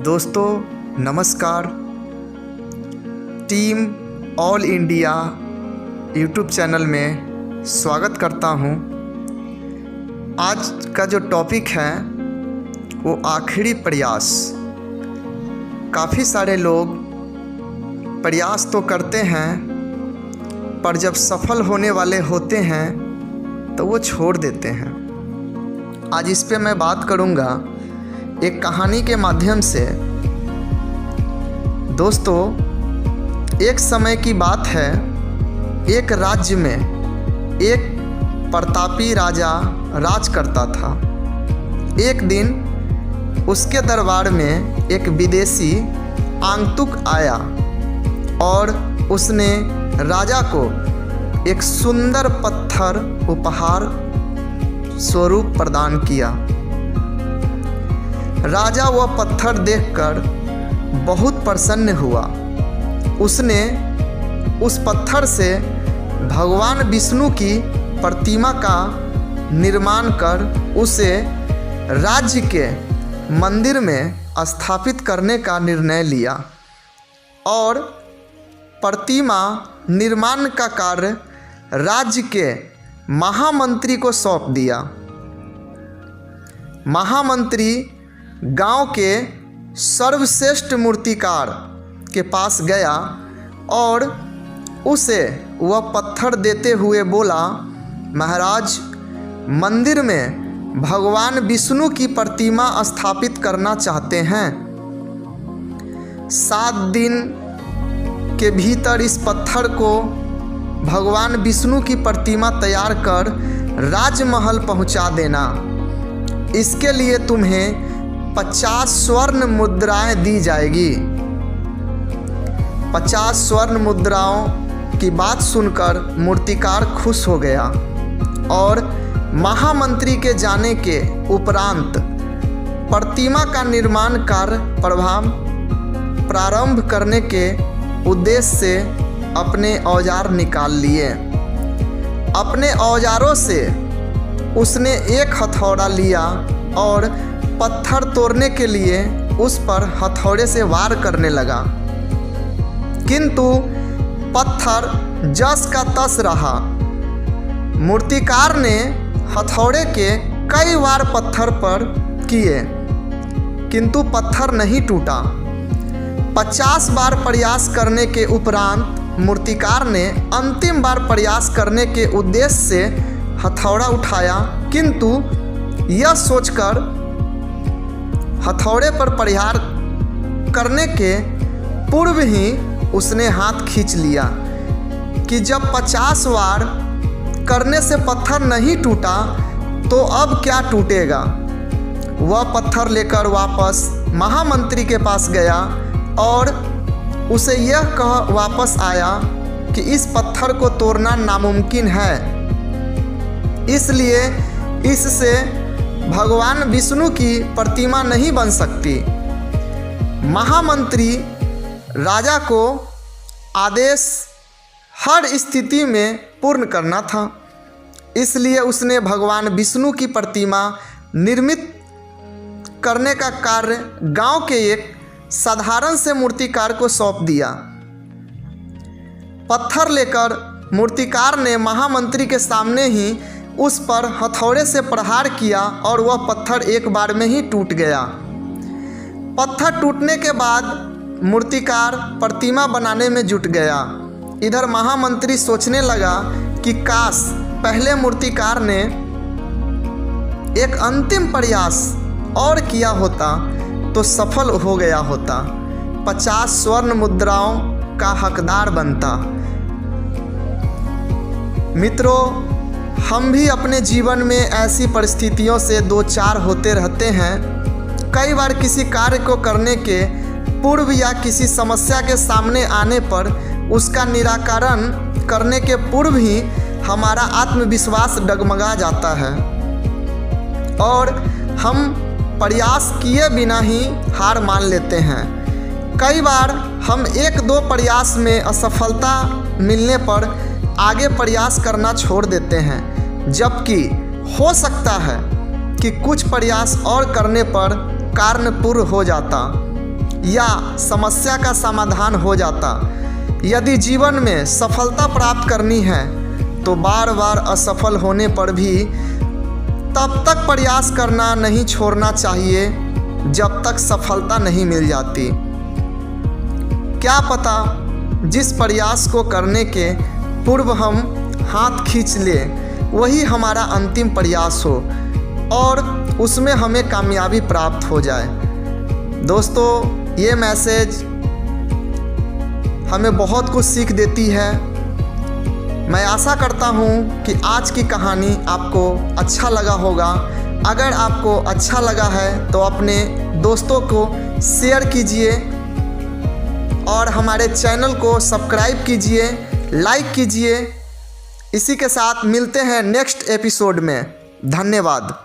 दोस्तों नमस्कार। Team all India YouTube channel में स्वागत करता हूं। आज का जो टॉपिक है वो आखिरी प्रयास। काफ़ी सारे लोग प्रयास तो करते हैं पर जब सफल होने वाले होते हैं तो वो छोड़ देते हैं। आज इस पे मैं बात करूँगा एक कहानी के माध्यम से। दोस्तों एक समय की बात है, एक राज्य में एक प्रतापी राजा राज करता था। एक दिन उसके दरबार में एक विदेशी आगंतुक आया और उसने राजा को एक सुंदर पत्थर उपहार स्वरूप प्रदान किया। राजा वह पत्थर देखकर बहुत प्रसन्न हुआ। उसने उस पत्थर से भगवान विष्णु की प्रतिमा का निर्माण कर उसे राज्य के मंदिर में स्थापित करने का निर्णय लिया और प्रतिमा निर्माण का कार्य राज्य के महामंत्री को सौंप दिया। महामंत्री गांव के सर्वश्रेष्ठ मूर्तिकार के पास गया और उसे वह पत्थर देते हुए बोला, महाराज, मंदिर में भगवान विष्णु की प्रतिमा स्थापित करना चाहते हैं। 7 दिन के भीतर इस पत्थर को भगवान विष्णु की प्रतिमा तैयार कर राजमहल पहुंचा देना। इसके लिए तुम्हें 50 स्वर्ण मुद्राएं दी जाएगी। 50 स्वर्ण मुद्राओं की बात सुनकर मूर्तिकार खुश हो गया और महामंत्री के जाने के उपरांत प्रतिमा का निर्माण कार्य प्रारंभ करने के उद्देश्य से अपने औजार निकाल लिए। अपने औजारों से उसने एक हथौड़ा लिया और पत्थर तोड़ने के लिए उस पर हथौड़े से वार करने लगा, किंतु पत्थर जस का तस रहा। मूर्तिकार ने हथौड़े के कई वार पत्थर पर किए किंतु पत्थर नहीं टूटा। 50 बार प्रयास करने के उपरांत मूर्तिकार ने अंतिम बार प्रयास करने के उद्देश्य से हथौड़ा उठाया, किंतु यह सोचकर हथौड़े पर प्रहार करने के पूर्व ही उसने हाथ खींच लिया कि जब 50 वार करने से पत्थर नहीं टूटा तो अब क्या टूटेगा। वह पत्थर लेकर वापस महामंत्री के पास गया और उसे यह कह वापस आया कि इस पत्थर को तोड़ना नामुमकिन है, इसलिए इससे भगवान विष्णु की प्रतिमा नहीं बन सकती। महामंत्री राजा को आदेश हर स्थिति में पूर्ण करना था, इसलिए उसने भगवान विष्णु की प्रतिमा निर्मित करने का कार्य गांव के एक साधारण से मूर्तिकार को सौंप दिया। पत्थर लेकर मूर्तिकार ने महामंत्री के सामने ही उस पर हथौड़े से प्रहार किया और वह पत्थर एक बार में ही टूट गया। पत्थर टूटने के बाद मूर्तिकार प्रतिमा बनाने में जुट गया। इधर महामंत्री सोचने लगा कि काश पहले मूर्तिकार ने एक अंतिम प्रयास और किया होता तो सफल हो गया होता, 50 स्वर्ण मुद्राओं का हकदार बनता। मित्रों, हम भी अपने जीवन में ऐसी परिस्थितियों से 2-4 होते रहते हैं। कई बार किसी कार्य को करने के पूर्व या किसी समस्या के सामने आने पर उसका निराकरण करने के पूर्व ही हमारा आत्मविश्वास डगमगा जाता है और हम प्रयास किए बिना ही हार मान लेते हैं। कई बार हम 1-2 प्रयास में असफलता मिलने पर आगे प्रयास करना छोड़ देते हैं, जबकि हो सकता है कि कुछ प्रयास और करने पर कार्य पूर्ण हो जाता। या समस्या का समाधान हो जाता। यदि जीवन में सफलता प्राप्त करनी है तो बार बार असफल होने पर भी तब तक प्रयास करना नहीं छोड़ना चाहिए जब तक सफलता नहीं मिल जाती। क्या पता जिस प्रयास को करने के पूर्व हम हाथ खींच ले वही हमारा अंतिम प्रयास हो और उसमें हमें कामयाबी प्राप्त हो जाए। दोस्तों, ये मैसेज हमें बहुत कुछ सीख देती है। मैं आशा करता हूँ कि आज की कहानी आपको अच्छा लगा होगा। अगर आपको अच्छा लगा है तो अपने दोस्तों को शेयर कीजिए और हमारे चैनल को सब्सक्राइब कीजिए, लाइक कीजिए। इसी के साथ मिलते हैं नेक्स्ट एपिसोड में। धन्यवाद।